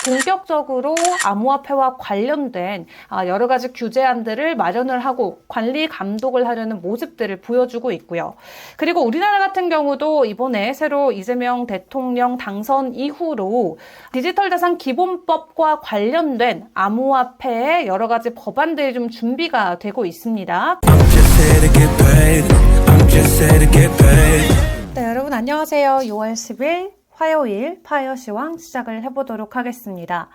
본격적으로 암호화폐와 관련된 여러 가지 규제안들을 마련을 하고 관리 감독을 하려는 모습들을 보여주고 있고요. 그리고 우리나라 같은 경우도 이번에 새로 이재명 대통령 당선 이후로 디지털 자산 기본법과 관련된 암호화폐의 여러 가지 법안들이 좀 준비가 되고 있습니다. 네, 여러분 안녕하세요. 6월 10일 화요일 파이어시황 시작을 해보도록 하겠습니다.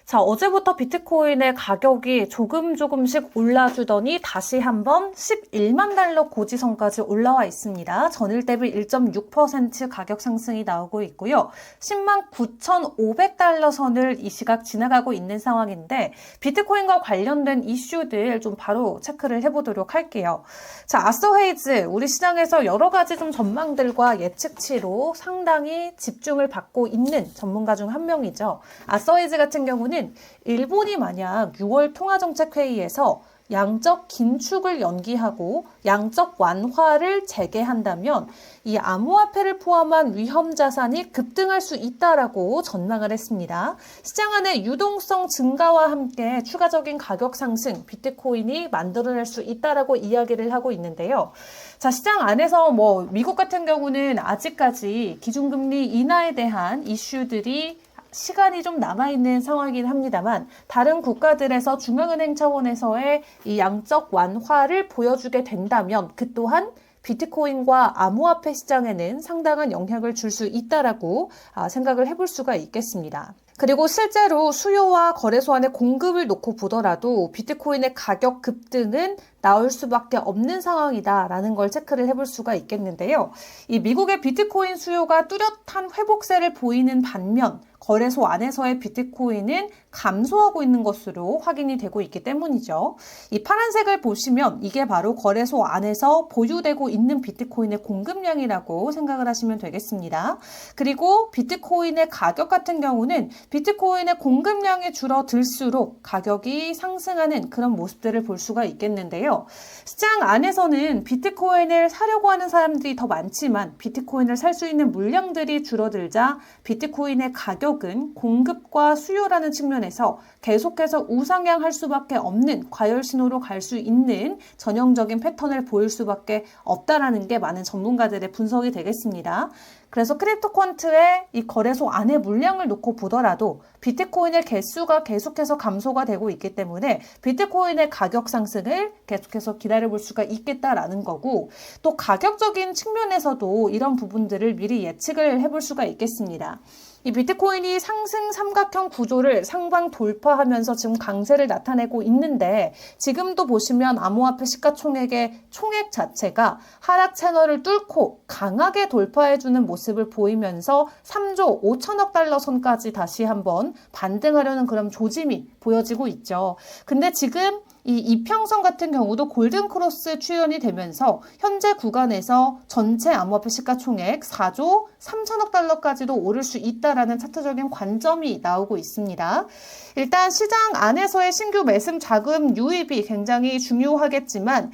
자, 어제부터 비트코인의 가격이 조금씩 올라주더니 다시 한번 11만 달러 고지선까지 올라와 있습니다. 전일 대비 1.6% 가격 상승이 나오고 있고요. 10만 9,500달러 선을 이 시각 지나가고 있는 상황인데 비트코인과 관련된 이슈들 좀 바로 체크를 해보도록 할게요. 자, 아서 헤이즈 우리 시장에서 여러 가지 좀 전망들과 예측치로 상당히 집중을 받고 있는 전문가 중 한 명이죠. 아서 헤이즈 같은 경우는 일본이 만약 6월 통화정책회의에서 양적 긴축을 연기하고 양적 완화를 재개한다면 이 암호화폐를 포함한 위험 자산이 급등할 수 있다라고 전망을 했습니다. 시장 안의 유동성 증가와 함께 추가적인 가격 상승, 비트코인이 만들어낼 수 있다라고 이야기를 하고 있는데요. 자, 시장 안에서 미국 같은 경우는 아직까지 기준금리 인하에 대한 이슈들이 시간이 좀 남아있는 상황이긴 합니다만 다른 국가들에서 중앙은행 차원에서의 이 양적 완화를 보여주게 된다면 그 또한 비트코인과 암호화폐 시장에는 상당한 영향을 줄 수 있다라고 생각을 해볼 수가 있겠습니다. 그리고 실제로 수요와 거래소 안의 공급을 놓고 보더라도 비트코인의 가격 급등은 나올 수밖에 없는 상황이다라는 걸 체크를 해볼 수가 있겠는데요. 이 미국의 비트코인 수요가 뚜렷한 회복세를 보이는 반면 거래소 안에서의 비트코인은 감소하고 있는 것으로 확인이 되고 있기 때문이죠. 이 파란색을 보시면 이게 바로 거래소 안에서 보유되고 있는 비트코인의 공급량이라고 생각을 하시면 되겠습니다. 그리고 비트코인의 가격 같은 경우는 비트코인의 공급량이 줄어들수록 가격이 상승하는 그런 모습들을 볼 수가 있겠는데요. 시장 안에서는 비트코인을 사려고 하는 사람들이 더 많지만 비트코인을 살 수 있는 물량들이 줄어들자 비트코인의 가격은 공급과 수요라는 측면에서 계속해서 우상향할 수밖에 없는 과열 신호로 갈 수 있는 전형적인 패턴을 보일 수밖에 없다라는 게 많은 전문가들의 분석이 되겠습니다. 그래서 크립토퀀트의 이 거래소 안의 물량을 놓고 보더라도 비트코인의 개수가 계속해서 감소가 되고 있기 때문에 비트코인의 가격 상승을 계속해서 기다려볼 수가 있겠다라는 거고 또 가격적인 측면에서도 이런 부분들을 미리 예측을 해볼 수가 있겠습니다. 이 비트코인이 상승 삼각형 구조를 상방 돌파하면서 지금 강세를 나타내고 있는데 지금도 보시면 암호화폐 시가총액의 총액 자체가 하락 채널을 뚫고 강하게 돌파해주는 모습을 보이면서 3조 5천억 달러 선까지 다시 한번 반등하려는 그런 조짐이 보여지고 있죠. 근데 지금 이 이평선 같은 경우도 골든크로스 출현이 되면서 현재 구간에서 전체 암호화폐 시가총액 4조 3천억 달러까지도 오를 수 있다라는 차트적인 관점이 나오고 있습니다. 일단 시장 안에서의 신규 매수 자금 유입이 굉장히 중요하겠지만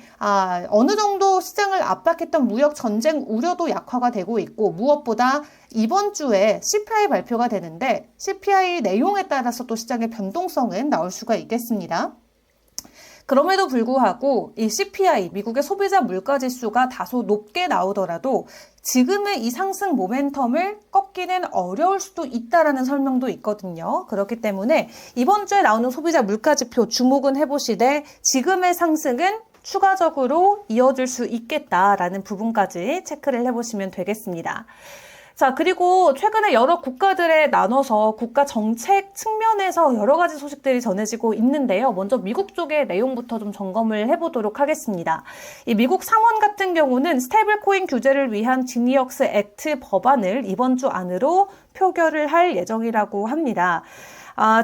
어느 정도 시장을 압박했던 무역 전쟁 우려도 약화가 되고 있고 무엇보다 이번 주에 CPI 발표가 되는데 CPI 내용에 따라서 또 시장의 변동성은 나올 수가 있겠습니다. 그럼에도 불구하고 이 CPI, 미국의 소비자 물가지수가 다소 높게 나오더라도 지금의 이 상승 모멘텀을 꺾기는 어려울 수도 있다라는 설명도 있거든요. 그렇기 때문에 이번 주에 나오는 소비자 물가지표 주목은 해보시되 지금의 상승은 추가적으로 이어질 수 있겠다라는 부분까지 체크를 해보시면 되겠습니다. 자, 그리고 최근에 여러 국가들에 나눠서 국가 정책 측면에서 여러 가지 소식들이 전해지고 있는데요. 먼저 미국 쪽의 내용부터 좀 점검을 해보도록 하겠습니다. 이 미국 상원 같은 경우는 스테이블 코인 규제를 위한 지니어스 액트 법안을 이번 주 안으로 표결을 할 예정이라고 합니다.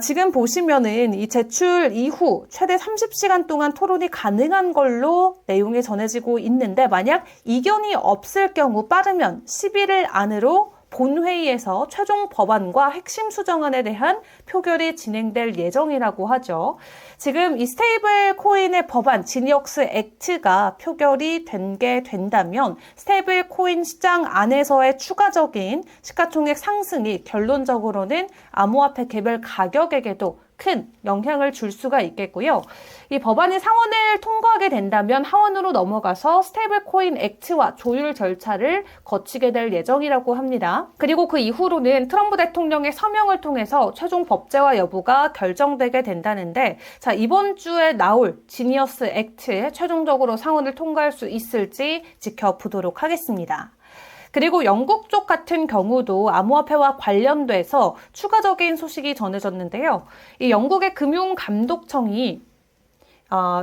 지금 보시면은 이 제출 이후 최대 30시간 동안 토론이 가능한 걸로 내용이 전해지고 있는데 만약 이견이 없을 경우 빠르면 10일 안으로 본회의에서 최종 법안과 핵심 수정안에 대한 표결이 진행될 예정이라고 하죠. 지금 이 스테이블 코인의 법안 지니어스 액트가 표결이 된다면 스테이블 코인 시장 안에서의 추가적인 시가총액 상승이 결론적으로는 암호화폐 개별 가격에게도 큰 영향을 줄 수가 있겠고요. 이 법안이 상원을 통과하게 된다면 하원으로 넘어가서 스테이블 코인 액트와 조율 절차를 거치게 될 예정이라고 합니다. 그리고 그 이후로는 트럼프 대통령의 서명을 통해서 최종 법제화 여부가 결정되게 된다는데, 자, 이번 주에 나올 지니어스 액트 최종적으로 상원을 통과할 수 있을지 지켜보도록 하겠습니다. 그리고 영국 쪽 같은 경우도 암호화폐와 관련돼서 추가적인 소식이 전해졌는데요. 이 영국의 금융감독청이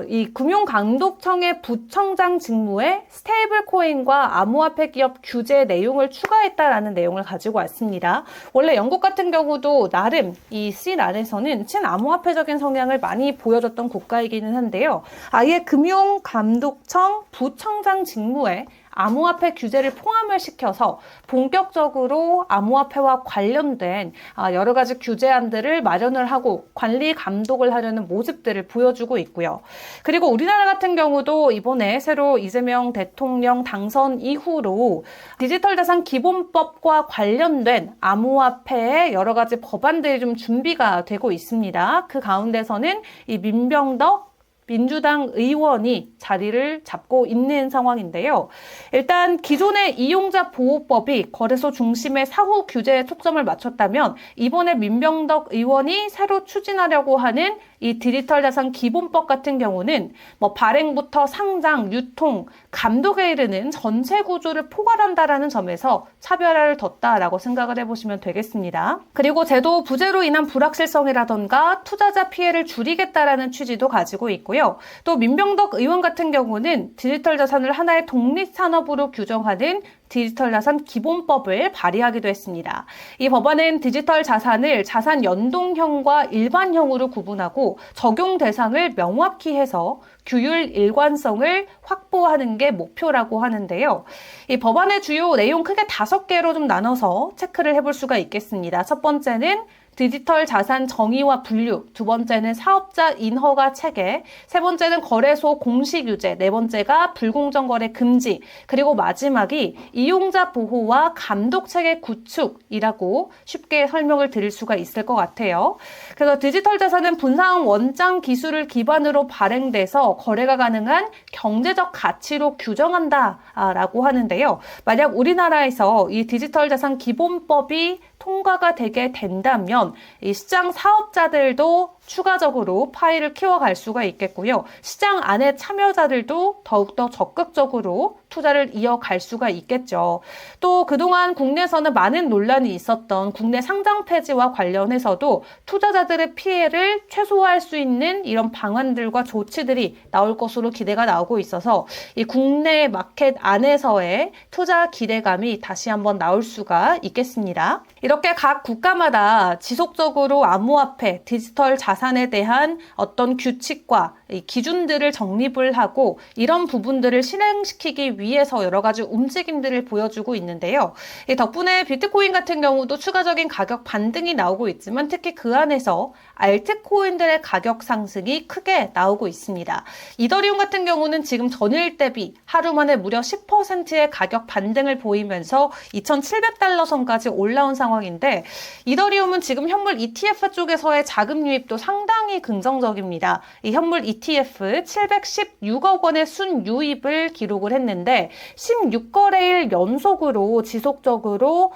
이 금융감독청의 부청장 직무에 스테이블 코인과 암호화폐 기업 규제 내용을 추가했다라는 내용을 가지고 왔습니다. 원래 영국 같은 경우도 나름 이 씬 안에서는 친암호화폐적인 성향을 많이 보여줬던 국가이기는 한데요. 아예 금융감독청 부청장 직무에 암호화폐 규제를 포함을 시켜서 본격적으로 암호화폐와 관련된 여러 가지 규제안들을 마련을 하고 관리 감독을 하려는 모습들을 보여주고 있고요. 그리고 우리나라 같은 경우도 이번에 새로 이재명 대통령 당선 이후로 디지털 자산 기본법과 관련된 암호화폐의 여러 가지 법안들이 좀 준비가 되고 있습니다. 그 가운데서는 이 민병덕 민주당 의원이 자리를 잡고 있는 상황인데요. 일단 기존의 이용자 보호법이 거래소 중심의 사후 규제에 초점을 맞췄다면 이번에 민병덕 의원이 새로 추진하려고 하는 이 디지털 자산 기본법 같은 경우는 발행부터 상장, 유통, 감독에 이르는 전체 구조를 포괄한다라는 점에서 차별화를 뒀다라고 생각을 해보시면 되겠습니다. 그리고 제도 부재로 인한 불확실성이라던가 투자자 피해를 줄이겠다라는 취지도 가지고 있고요. 또 민병덕 의원 같은 경우는 디지털 자산을 하나의 독립산업으로 규정하는 디지털 자산 기본법을 발의하기도 했습니다. 이 법안은 디지털 자산을 자산 연동형과 일반형으로 구분하고 적용 대상을 명확히 해서 규율 일관성을 확보하는 게 목표라고 하는데요. 이 법안의 주요 내용 크게 5개로 좀 나눠서 체크를 해볼 수가 있겠습니다. 첫 번째는 디지털 자산 정의와 분류, 두 번째는 사업자 인허가 체계, 세 번째는 거래소 공시 규제, 네 번째가 불공정 거래 금지, 그리고 마지막이 이용자 보호와 감독 체계 구축이라고 쉽게 설명을 드릴 수가 있을 것 같아요. 그래서 디지털 자산은 분산 원장 기술을 기반으로 발행돼서 거래가 가능한 경제적 가치로 규정한다라고 하는데요. 만약 우리나라에서 이 디지털 자산 기본법이 통과가 되게 된다면 이 시장 사업자들도 추가적으로 파일을 키워갈 수가 있겠고요. 시장 안에 참여자들도 더욱더 적극적으로 투자를 이어갈 수가 있겠죠. 또 그동안 국내에서는 많은 논란이 있었던 국내 상장 폐지와 관련해서도 투자자들의 피해를 최소화할 수 있는 이런 방안들과 조치들이 나올 것으로 기대가 나오고 있어서 이 국내 마켓 안에서의 투자 기대감이 다시 한번 나올 수가 있겠습니다. 이렇게 각 국가마다 지속적으로 암호화폐, 디지털 자산에 대한 어떤 규칙과 기준들을 정립을 하고 이런 부분들을 실행시키기 위해서 여러 가지 움직임들을 보여주고 있는데요. 덕분에 비트코인 같은 경우도 추가적인 가격 반등이 나오고 있지만 특히 그 안에서 알트코인들의 가격 상승이 크게 나오고 있습니다. 이더리움 같은 경우는 지금 전일 대비 하루 만에 무려 10%의 가격 반등을 보이면서 2,700달러 선까지 올라온 상황인데 이더리움은 지금 현물 ETF 쪽에서의 자금 유입도 상당히 긍정적입니다. 이 현물 ETF 716억 원의 순유입을 기록을 했는데 16거래일 연속으로 지속적으로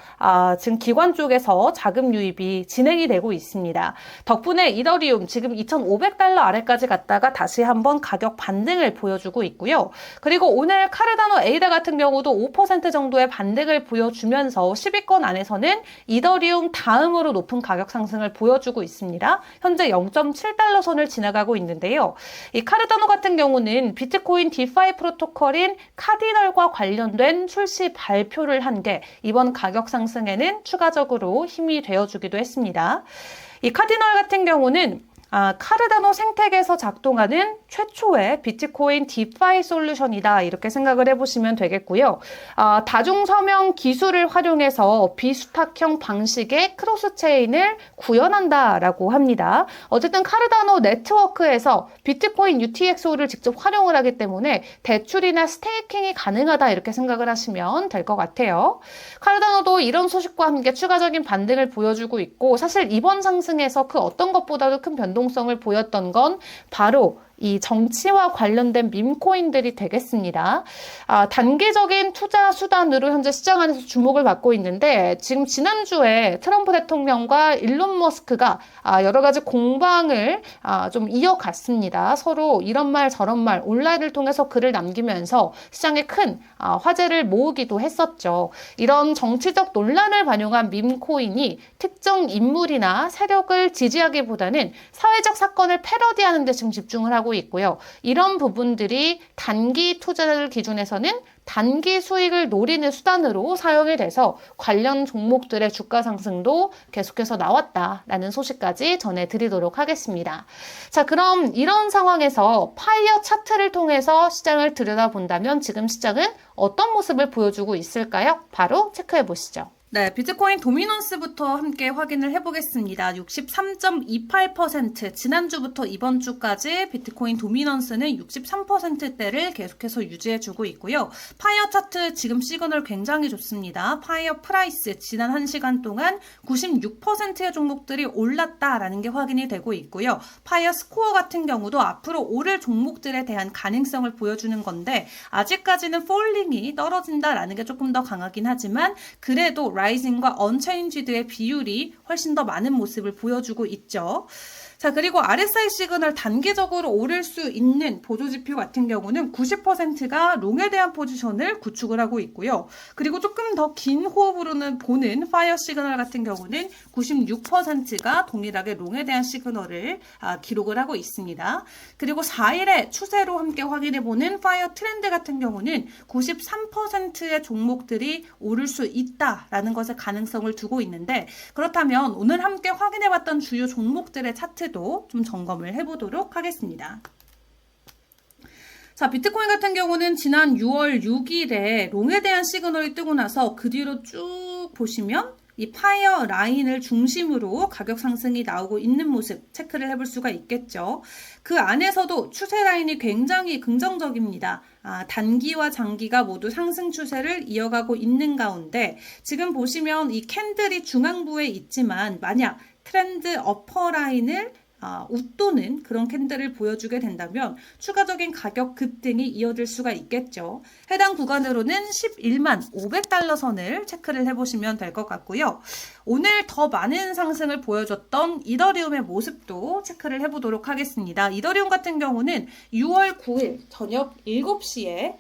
지금 기관 쪽에서 자금 유입이 진행이 되고 있습니다. 덕분에 이더리움 지금 2,500달러 아래까지 갔다가 다시 한번 가격 반등을 보여주고 있고요. 그리고 오늘 카르다노 에이다 같은 경우도 5% 정도의 반등을 보여주면서 10위권 안에서는 이더리움 다음으로 높은 가격 상승을 보여주고 있습니다. 현재 0.7달러 선을 지나가고 있는데요. 이 카르다노 같은 경우는 비트코인 디파이 프로토콜인 카디널과 관련된 출시 발표를 한 게 이번 가격 상승에는 추가적으로 힘이 되어주기도 했습니다. 이 카디널 같은 경우는 카르다노 생태계에서 작동하는 최초의 비트코인 디파이 솔루션이다 이렇게 생각을 해보시면 되겠고요. 다중서명 기술을 활용해서 비수탁형 방식의 크로스 체인을 구현한다라고 합니다. 어쨌든 카르다노 네트워크에서 비트코인 UTXO를 직접 활용을 하기 때문에 대출이나 스테이킹이 가능하다 이렇게 생각을 하시면 될 것 같아요. 카르다노도 이런 소식과 함께 추가적인 반등을 보여주고 있고 사실 이번 상승에서 그 어떤 것보다도 큰 변동성을 보였던 건 바로 이 정치와 관련된 밈코인들이 되겠습니다. 단기적인 투자 수단으로 현재 시장 안에서 주목을 받고 있는데 지금 지난주에 트럼프 대통령과 일론 머스크가 여러 가지 공방을 좀 이어갔습니다. 서로 이런 말 저런 말 온라인을 통해서 글을 남기면서 시장에 큰 화제를 모으기도 했었죠. 이런 정치적 논란을 반영한 밈코인이 특정 인물이나 세력을 지지하기보다는 사회적 사건을 패러디하는 데 지금 집중을 하고 있고요. 이런 부분들이 단기 투자자들 기준에서는 단기 수익을 노리는 수단으로 사용이 돼서 관련 종목들의 주가 상승도 계속해서 나왔다라는 소식까지 전해드리도록 하겠습니다. 자, 그럼 이런 상황에서 파이어 차트를 통해서 시장을 들여다본다면 지금 시장은 어떤 모습을 보여주고 있을까요? 바로 체크해 보시죠. 네, 비트코인 도미넌스부터 함께 확인을 해보겠습니다. 63.28%, 지난주부터 이번 주까지 비트코인 도미넌스는 63%대를 계속해서 유지해주고 있고요. 파이어 차트 지금 시그널 굉장히 좋습니다. 파이어 프라이스 지난 1시간 동안 96%의 종목들이 올랐다라는 게 확인이 되고 있고요. 파이어 스코어 같은 경우도 앞으로 오를 종목들에 대한 가능성을 보여주는 건데 아직까지는 폴링이 떨어진다라는 게 조금 더 강하긴 하지만 그래도 라이징과 언체인지드의 비율이 훨씬 더 많은 모습을 보여주고 있죠. 자, 그리고 RSI 시그널 단기적으로 오를 수 있는 보조지표 같은 경우는 90%가 롱에 대한 포지션을 구축을 하고 있고요. 그리고 조금 더 긴 호흡으로는 보는 파이어 시그널 같은 경우는 96%가 동일하게 롱에 대한 시그널을 기록을 하고 있습니다. 그리고 4일의 추세로 함께 확인해보는 파이어 트렌드 같은 경우는 93%의 종목들이 오를 수 있다라는 것에 가능성을 두고 있는데 그렇다면 오늘 함께 확인해봤던 주요 종목들의 차트 좀 점검을 해보도록 하겠습니다. 자, 비트코인 같은 경우는 지난 6월 6일에 롱에 대한 시그널이 뜨고 나서 그 뒤로 쭉 보시면 이 파이어 라인을 중심으로 가격 상승이 나오고 있는 모습 체크를 해볼 수가 있겠죠. 그 안에서도 추세 라인이 굉장히 긍정적입니다. 단기와 장기가 모두 상승 추세를 이어가고 있는 가운데 지금 보시면 이 캔들이 중앙부에 있지만 만약 트렌드 어퍼 라인을 웃도는 그런 캔들을 보여주게 된다면 추가적인 가격 급등이 이어질 수가 있겠죠. 해당 구간으로는 11만 500달러 선을 체크를 해보시면 될 것 같고요. 오늘 더 많은 상승을 보여줬던 이더리움의 모습도 체크를 해보도록 하겠습니다. 이더리움 같은 경우는 6월 9일 저녁 7시에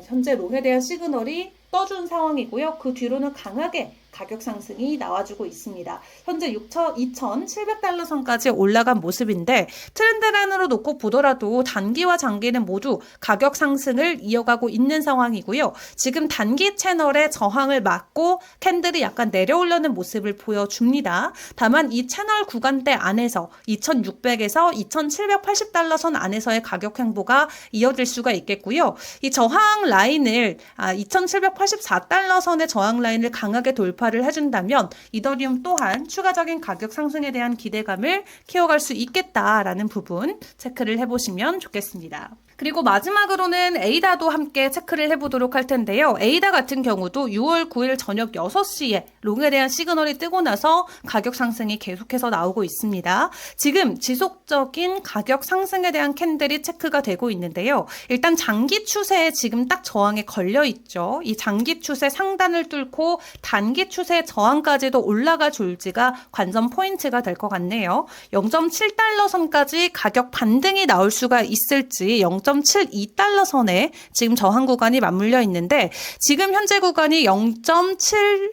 현재 롱에 대한 시그널이 떠준 상황이고요. 그 뒤로는 강하게 가격 상승이 나와주고 있습니다. 현재 2,700달러 선까지 올라간 모습인데 트렌드 라인으로 놓고 보더라도 단기와 장기는 모두 가격 상승을 이어가고 있는 상황이고요. 지금 단기 채널의 저항을 막고 캔들이 약간 내려오려는 모습을 보여줍니다. 다만 이 채널 구간대 안에서 2,600에서 2,780달러 선 안에서의 가격 행보가 이어질 수가 있겠고요. 이 저항 라인을 2,784달러 선의 저항 라인을 강하게 돌파를 해준다면 이더리움 또한 추가적인 가격 상승에 대한 기대감을 키워갈 수 있겠다라는 부분 체크를 해보시면 좋겠습니다. 그리고 마지막으로는 에이다도 함께 체크를 해보도록 할 텐데요. 에이다 같은 경우도 6월 9일 저녁 6시에 롱에 대한 시그널이 뜨고 나서 가격 상승이 계속해서 나오고 있습니다. 지금 지속적인 가격 상승에 대한 캔들이 체크가 되고 있는데요. 일단 장기 추세에 지금 딱 저항에 걸려 있죠. 이 장기 추세 상단을 뚫고 단기 추세 저항까지도 올라가 줄지가 관전 포인트가 될 것 같네요. 0.7달러 선까지 가격 반등이 나올 수가 있을지 0.72달러 선에 지금 저항 구간이 맞물려 있는데 지금 현재 구간이 0.70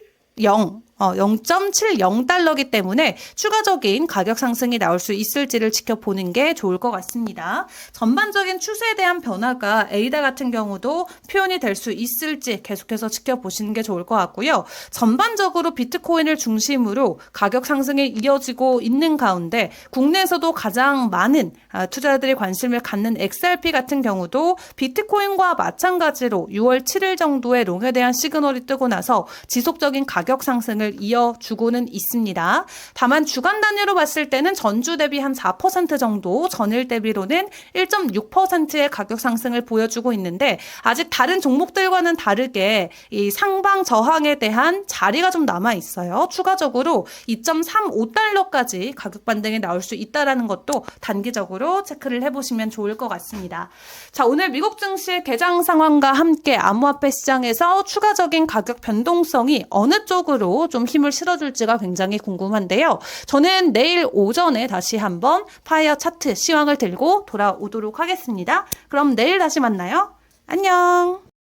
$0.70달러이기 때문에 추가적인 가격 상승이 나올 수 있을지를 지켜보는 게 좋을 것 같습니다. 전반적인 추세에 대한 변화가 에이다 같은 경우도 표현이 될 수 있을지 계속해서 지켜보시는 게 좋을 것 같고요. 전반적으로 비트코인을 중심으로 가격 상승이 이어지고 있는 가운데 국내에서도 가장 많은 투자자들이 관심을 갖는 XRP 같은 경우도 비트코인과 마찬가지로 6월 7일 정도에 롱에 대한 시그널이 뜨고 나서 지속적인 가격 상승을 이어주고는 있습니다. 다만 주간 단위로 봤을 때는 전주 대비 한 4% 정도, 전일 대비로는 1.6%의 가격 상승을 보여주고 있는데 아직 다른 종목들과는 다르게 이 상방 저항에 대한 자리가 좀 남아 있어요. 추가적으로 2.35달러까지 가격 반등이 나올 수 있다는 것도 단기적으로 체크를 해보시면 좋을 것 같습니다. 자, 오늘 미국 증시 개장 상황과 함께 암호화폐 시장에서 추가적인 가격 변동성이 어느 쪽으로 좀 힘을 실어줄지가 굉장히 궁금한데요. 저는 내일 오전에 다시 한번 파이어 차트 시황을 들고 돌아오도록 하겠습니다. 그럼 내일 다시 만나요. 안녕.